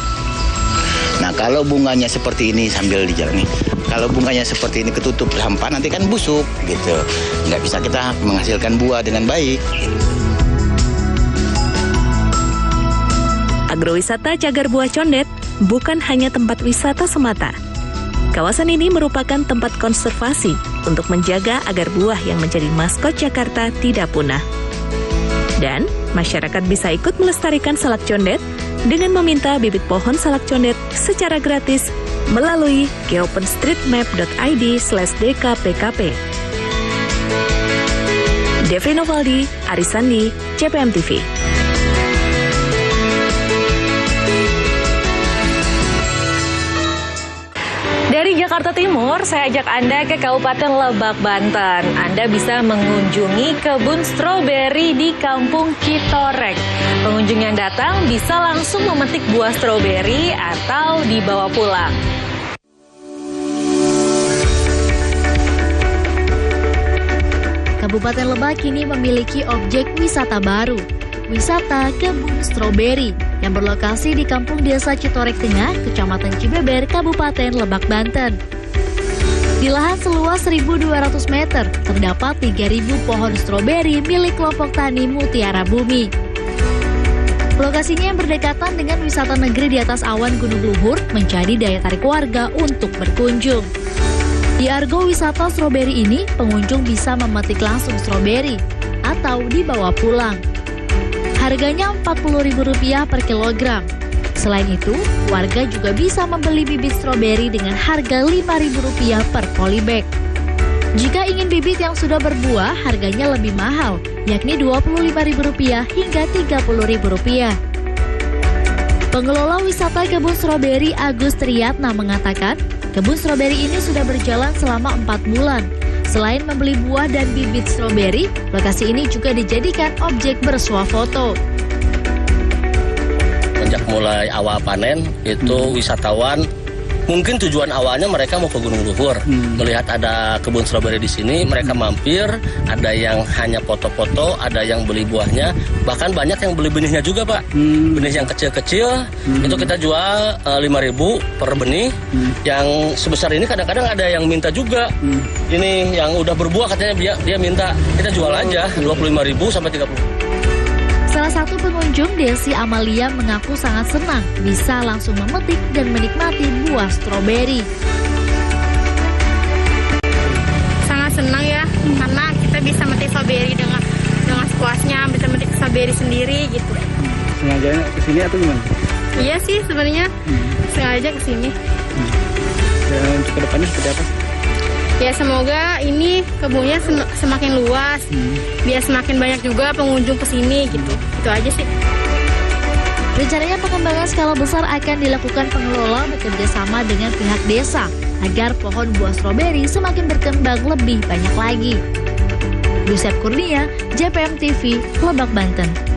Nah, kalau bunganya seperti ini sambil dijalani, kalau bunganya seperti ini ketutup sampah nanti kan busuk, gitu. Nggak bisa kita menghasilkan buah dengan baik. Agrowisata Cagar Buah Condet bukan hanya tempat wisata semata. Kawasan ini merupakan tempat konservasi untuk menjaga agar buah yang menjadi maskot Jakarta tidak punah. Dan masyarakat bisa ikut melestarikan salak condet dengan meminta bibit pohon salak condet secara gratis melalui geopenstreetmap.id/dkpkp. Devri Novaldi, Arisandi, JPM TV. Dari Jakarta Timur, saya ajak Anda ke Kabupaten Lebak, Banten. Anda bisa mengunjungi kebun stroberi di Kampung Citorek. Pengunjung yang datang bisa langsung memetik buah stroberi atau dibawa pulang. Kabupaten Lebak kini memiliki objek wisata baru, wisata kebun stroberi yang berlokasi di Kampung Desa Citorek Tengah, Kecamatan Cibeber, Kabupaten Lebak, Banten. Di lahan seluas 1.200 meter, terdapat 3.000 pohon stroberi milik kelompok tani Mutiara Bumi. Lokasinya yang berdekatan dengan wisata negeri di atas awan Gunung Luhur menjadi daya tarik warga untuk berkunjung. Di argo wisata stroberi ini, pengunjung bisa memetik langsung stroberi atau dibawa pulang. Harganya Rp40.000 per kilogram. Selain itu, warga juga bisa membeli bibit stroberi dengan harga Rp5.000 per polybag. Jika ingin bibit yang sudah berbuah, harganya lebih mahal, yakni Rp25.000 hingga Rp30.000. Pengelola wisata kebun stroberi Agus Triyatna mengatakan, kebun stroberi ini sudah berjalan selama 4 bulan. Selain membeli buah dan bibit stroberi, lokasi ini juga dijadikan objek bersuah foto. Sejak mulai awal panen, itu wisatawan mungkin tujuan awalnya mereka mau ke Gunung Luhur, melihat ada kebun stroberi di sini, mereka mampir, ada yang hanya foto-foto, ada yang beli buahnya, bahkan banyak yang beli benihnya juga, Pak. Benih yang kecil-kecil, itu kita jual 5.000 per benih, yang sebesar ini kadang-kadang ada yang minta juga. Ini yang udah berbuah katanya dia minta, kita jual aja 25.000 sampai 30.000. Salah satu pengunjung, Desi Amalia, mengaku sangat senang bisa langsung memetik dan menikmati buah stroberi. Sangat senang ya, karena kita bisa memetik stroberi dengan sepuasnya, bisa memetik stroberi sendiri gitu. Sengaja kesini atau gimana? Iya sih sebenarnya, sengaja kesini. Dan untuk kedepannya seperti apa? Ya semoga ini kebunnya semakin luas, biar semakin banyak juga pengunjung kesini gitu. Itu aja sih. Rencananya pengembangan skala besar akan dilakukan pengelola bekerja sama dengan pihak desa agar pohon buah stroberi semakin berkembang lebih banyak lagi. Yusef Kurnia, JPM TV, Lebak, Banten.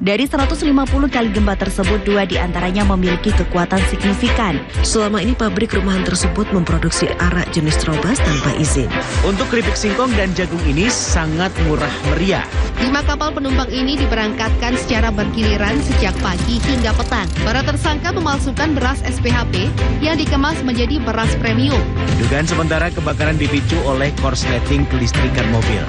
Dari 150 kali gempa tersebut, 2 diantaranya memiliki kekuatan signifikan. Selama ini pabrik rumahan tersebut memproduksi arak jenis Trobas tanpa izin. Untuk keripik singkong dan jagung ini sangat murah meriah. 5 kapal penumpang ini diberangkatkan secara bergiliran sejak pagi hingga petang. Para tersangka memalsukan beras SPHP yang dikemas menjadi beras premium. Dugaan sementara kebakaran dipicu oleh korsleting kelistrikan mobil.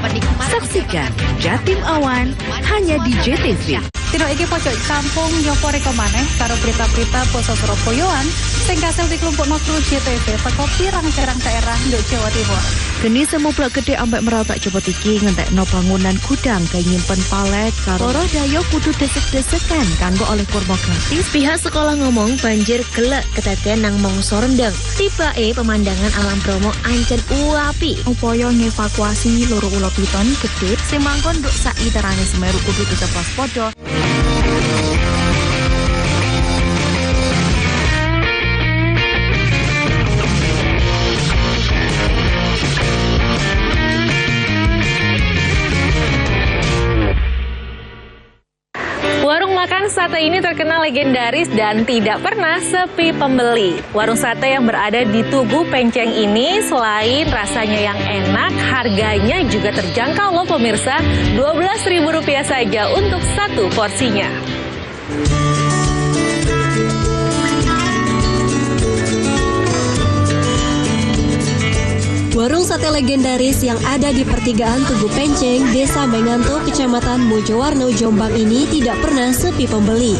Saksikan Jatim Awan hanya di JTV. Tino iki pojok kampung nyopo reko maneh karo berita-berita basa Surabayaan sing kasil dikelompokno kru JTV teko pirang-pirang daerah nduk Jawa Timur. Geni semuplak gede ambek meratak cepet iki ngentekno bangunan gudang kaya nyimpen palet karo para dayo kudu desek-desekan kanggo oleh kurma gratis. Pihak sekolah ngomong banjir gelek kedadean nang mangsa rendeng. Tibake pemandangan alam Bromo ancen uapi. Upaya ngevakuasi loro ula piton gede sing mangkon nduk sak iterane Semeru kudu tetep waspada. Warung makan sate ini terkenal legendaris dan tidak pernah sepi pembeli. Warung sate yang berada di Tugu Penceng ini selain rasanya yang enak, harganya juga terjangkau loh pemirsa, Rp12.000 saja untuk satu porsinya. Warung sate legendaris yang ada di pertigaan Tugu Penceng, Desa Menganto, Kecamatan Mojowarno, Jombang ini tidak pernah sepi pembeli.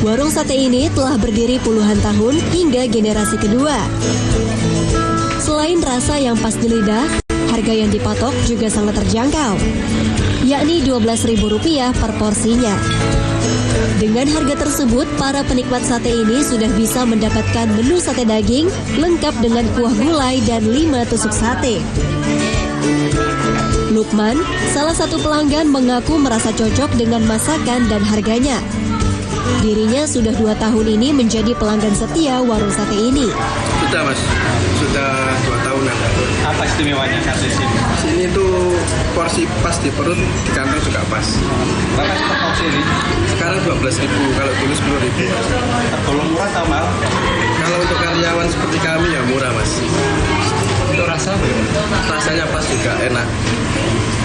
Warung sate ini telah berdiri puluhan tahun hingga generasi kedua. Selain rasa yang pas di lidah, harga yang dipatok juga sangat terjangkau, yakni Rp12.000 per porsinya. Dengan harga tersebut, para penikmat sate ini sudah bisa mendapatkan menu sate daging lengkap dengan kuah gulai dan 5 tusuk sate. Lukman, salah satu pelanggan, mengaku merasa cocok dengan masakan dan harganya. Dirinya sudah 2 tahun ini menjadi pelanggan setia warung sate ini. Sudah Mas, sudah 2 tahunan. Apa istimewanya sate sini? Sini tuh porsi pas di perut, di kantong juga pas. Berapa sih porsi ini? Sekarang 12.000, kalau dulu 10.000. Tergolong murah atau mahal? Kalau untuk karyawan seperti kami ya murah Mas. Untuk rasa bagaimana? Rasanya pas juga, enak.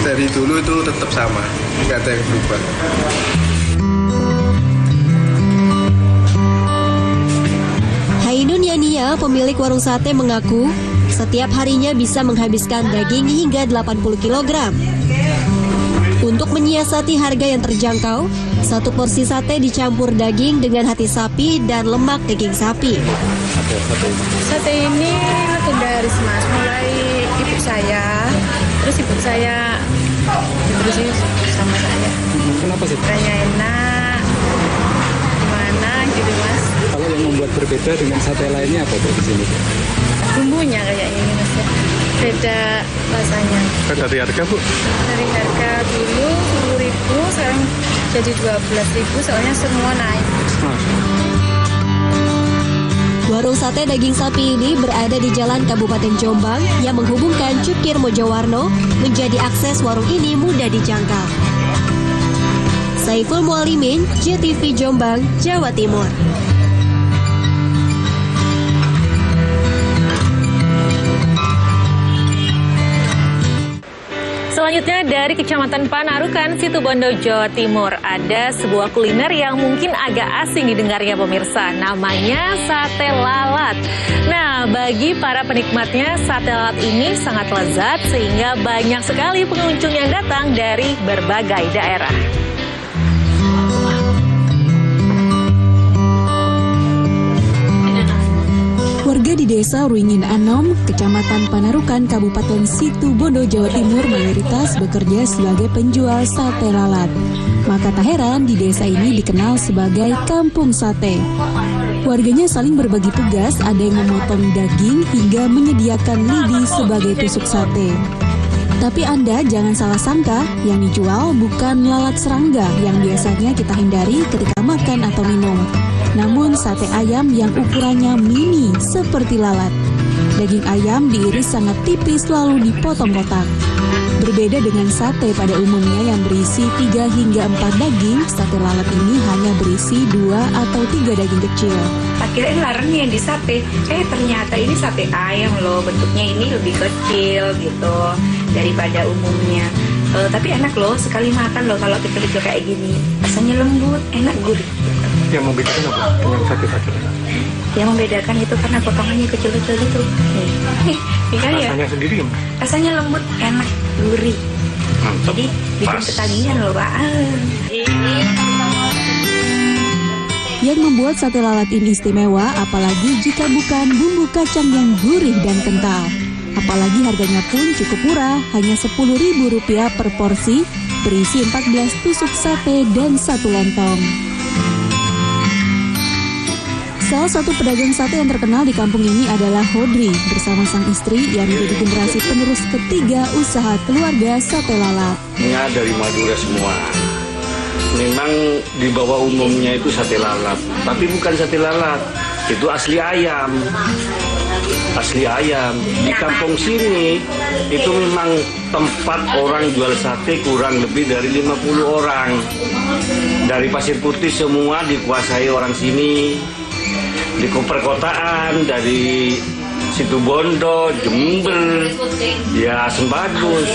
Dari dulu itu tetap sama, nggak ada yang berubah. Ainun Yania, pemilik warung sate, mengaku setiap harinya bisa menghabiskan daging hingga 80 kg. Untuk menyiasati harga yang terjangkau, 1 porsi sate dicampur daging dengan hati sapi dan lemak daging sapi. Sate ini legendaris Mas, mulai ibu saya, terus ibu saya terusin sama saya. Kenapa sih? Rasanya enak, gimana gitu Mas. Kalau yang membuat berbeda dengan sate lainnya apa di sini? Bumbunya kayak ini Mas, beda rasanya. Dari harga Bu? Dari harga dulu 10.000, sekarang jadi 12.000, soalnya semua naik. Warung sate daging sapi ini berada di Jalan Kabupaten Jombang yang menghubungkan Cukir Mojowarno, menjadi akses warung ini mudah dijangkau. Saiful Mualimin, JTV Jombang, Jawa Timur. Selanjutnya dari Kecamatan Panarukan, Situbondo, Jawa Timur, ada sebuah kuliner yang mungkin agak asing didengarnya pemirsa, namanya sate lalat. Nah, bagi para penikmatnya, sate lalat ini sangat lezat sehingga banyak sekali pengunjung yang datang dari berbagai daerah. Warga di Desa Ruingin Anom, Kecamatan Panarukan, Kabupaten Situbondo, Jawa Timur mayoritas bekerja sebagai penjual sate lalat. Maka tak heran di desa ini dikenal sebagai Kampung Sate. Warganya saling berbagi tugas, ada yang memotong daging hingga menyediakan lidi sebagai tusuk sate. Tapi Anda jangan salah sangka, yang dijual bukan lalat serangga yang biasanya kita hindari ketika makan atau minum. Namun sate ayam yang ukurannya mini seperti lalat. Daging ayam diiris sangat tipis lalu dipotong kotak. Berbeda dengan sate pada umumnya yang berisi 3 hingga 4 daging, sate lalat ini hanya berisi 2 atau 3 daging kecil. Akhirnya larangnya yang di sate, ternyata ini sate ayam loh, bentuknya ini lebih kecil gitu daripada umumnya. Tapi enak loh, sekali makan loh kalau kita kayak gini. Rasanya lembut, enak, gurih. Yang membedakan apa dengan sate-sate? Yang membedakan itu karena potongannya kecil-kecil gitu. Nih kan ya? Rasanya sendiri gimana? Rasanya lembut, enak, gurih. Mantap. Jadi bikin ketagihan loh Pak. Yang membuat sate lalat ini istimewa, apalagi jika bukan bumbu kacang yang gurih dan kental. Apalagi harganya pun cukup murah, hanya Rp10.000 per porsi, berisi 14 tusuk sate dan 1 lontong. Salah satu pedagang sate yang terkenal di kampung ini adalah Hodri bersama sang istri yang menjadi generasi penerus ketiga usaha keluarga sate lalat. Ini dari Madura semua. Memang di bawah umumnya itu sate lalat, tapi bukan sate lalat, itu asli ayam. Asli ayam. Di kampung sini itu memang tempat orang jual sate kurang lebih dari 50 orang. Dari Pasir Putih semua dikuasai orang sini. Di perkotaan dari Situbondo, Jember, ya Sembagus.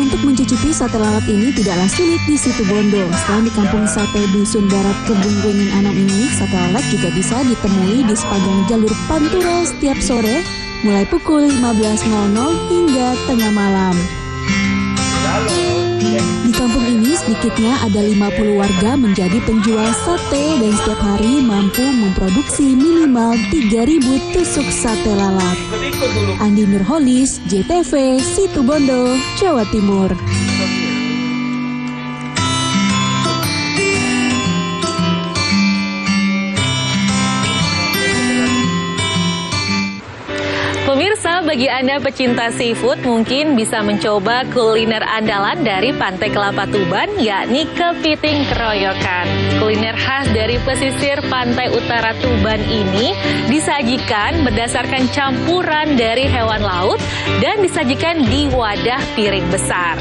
Untuk mencicipi sate lalat ini tidaklah sulit di Situbondo. Selain di kampung sate Dusun Barat Kebun Ruingin Anom ini, sate lalat juga bisa ditemui di sepanjang jalur Pantura setiap sore, mulai pukul 15.00 hingga tengah malam. Di kampung ini Sedikitnya ada 50 warga menjadi penjual sate dan setiap hari mampu memproduksi minimal 3.000 tusuk sate lalat. Andi Nurholis, JTV, Situbondo, Jawa Timur. Pemirsa, bagi Anda pecinta seafood mungkin bisa mencoba kuliner andalan dari Pantai Kelapa Tuban, yakni kepiting keroyokan. Kuliner khas dari pesisir pantai utara Tuban ini disajikan berdasarkan campuran dari hewan laut dan disajikan di wadah piring besar.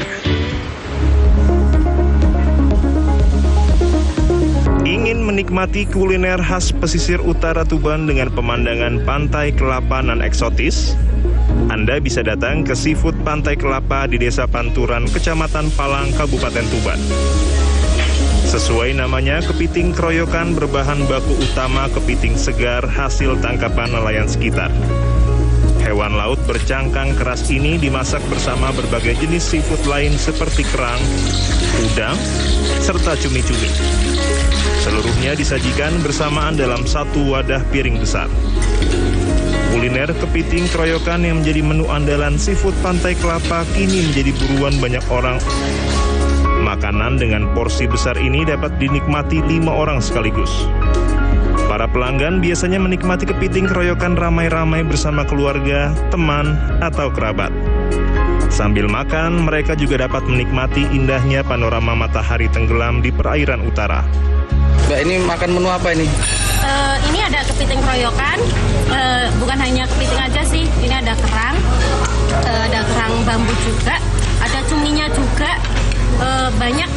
Ingin menikmati kuliner khas pesisir utara Tuban dengan pemandangan pantai kelapa nan eksotis? Anda bisa datang ke Seafood Pantai Kelapa di Desa Panturan, Kecamatan Palang, Kabupaten Tuban. Sesuai namanya, kepiting keroyokan berbahan baku utama kepiting segar hasil tangkapan nelayan sekitar. Hewan laut bercangkang keras ini dimasak bersama berbagai jenis seafood lain seperti kerang, udang, serta cumi-cumi. Seluruhnya disajikan bersamaan dalam satu wadah piring besar. Kuliner kepiting keroyokan yang menjadi menu andalan Seafood Pantai Kelapa kini menjadi buruan banyak orang. Makanan dengan porsi besar ini dapat dinikmati 5 orang sekaligus. Para pelanggan biasanya menikmati kepiting keroyokan ramai-ramai bersama keluarga, teman, atau kerabat. Sambil makan, mereka juga dapat menikmati indahnya panorama matahari tenggelam di perairan utara. Mbak, ini makan menu apa ini? Ini ada kepiting keroyokan, bukan hanya kepiting aja sih, ini ada kerang bambu juga, ada cuminya juga, banyak,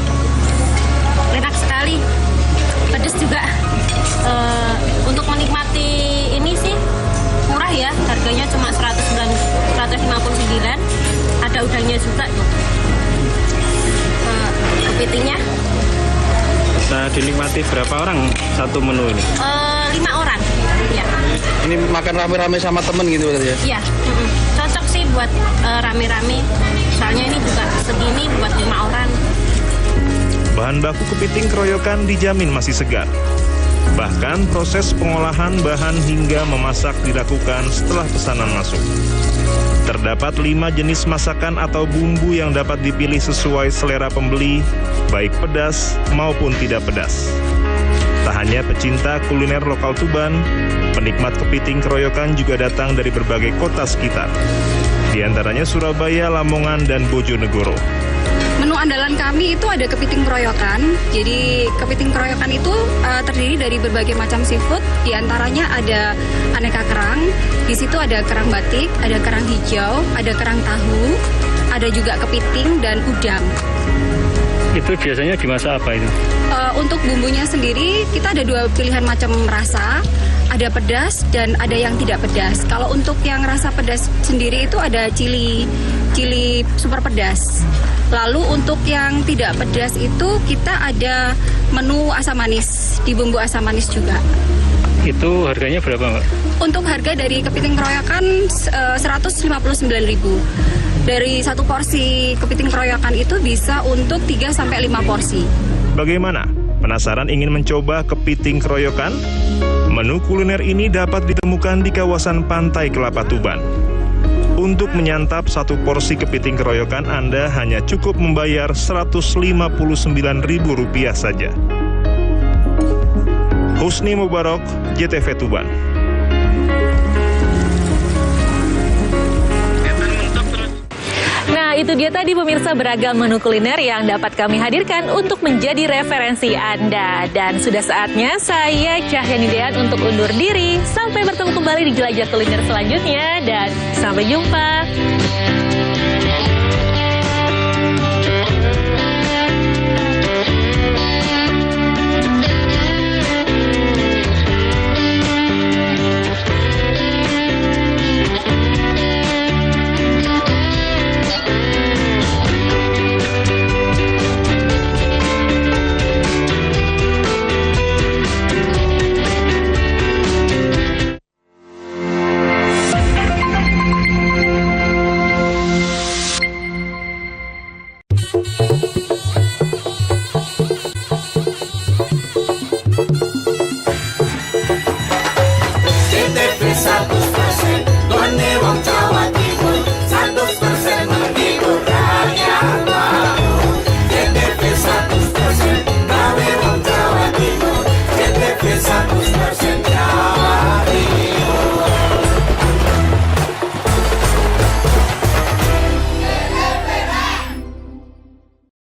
enak sekali, pedas juga. Untuk menikmati ini sih murah ya, harganya cuma 159, ada udangnya juga tuh. Kepitingnya. Bisa dinikmati berapa orang satu menu ini? 5 orang, ya. Ini makan rame-rame sama temen gitu berarti ya? Iya, cocok sih buat rame-rame, soalnya ini juga segini buat 5 orang. Bahan baku kepiting keroyokan dijamin masih segar. Bahkan proses pengolahan bahan hingga memasak dilakukan setelah pesanan masuk. Terdapat 5 jenis masakan atau bumbu yang dapat dipilih sesuai selera pembeli, baik pedas maupun tidak pedas. Tak hanya pecinta kuliner lokal Tuban, penikmat kepiting keroyokan juga datang dari berbagai kota sekitar. Di antaranya Surabaya, Lamongan, dan Bojonegoro. Menu andalan kami itu ada kepiting keroyokan. Jadi kepiting keroyokan itu terdiri dari berbagai macam seafood. Di antaranya ada aneka kerang. Di situ ada kerang batik, ada kerang hijau, ada kerang tahu, ada juga kepiting dan udang. Itu biasanya dimasak apa itu? Untuk bumbunya sendiri kita ada 2 pilihan macam rasa. Ada pedas dan ada yang tidak pedas. Kalau untuk yang rasa pedas sendiri itu ada cili super pedas. Lalu untuk yang tidak pedas itu kita ada menu asam manis, di bumbu asam manis juga. Itu harganya berapa, Mbak? Untuk harga dari kepiting keroyokan 159.000. Dari satu porsi kepiting keroyokan itu bisa untuk 3-5 porsi. Bagaimana? Penasaran ingin mencoba kepiting keroyokan? Menu kuliner ini dapat ditemukan di kawasan Pantai Kelapa Tuban. Untuk menyantap satu porsi kepiting keroyokan, Anda hanya cukup membayar Rp159.000 saja. Husni Mubarok, JTV Tuban. Nah, itu dia tadi pemirsa beragam menu kuliner yang dapat kami hadirkan untuk menjadi referensi Anda. Dan sudah saatnya saya Cahyani Dean untuk undur diri. Sampai bertemu kembali di jelajah kuliner selanjutnya dan sampai jumpa.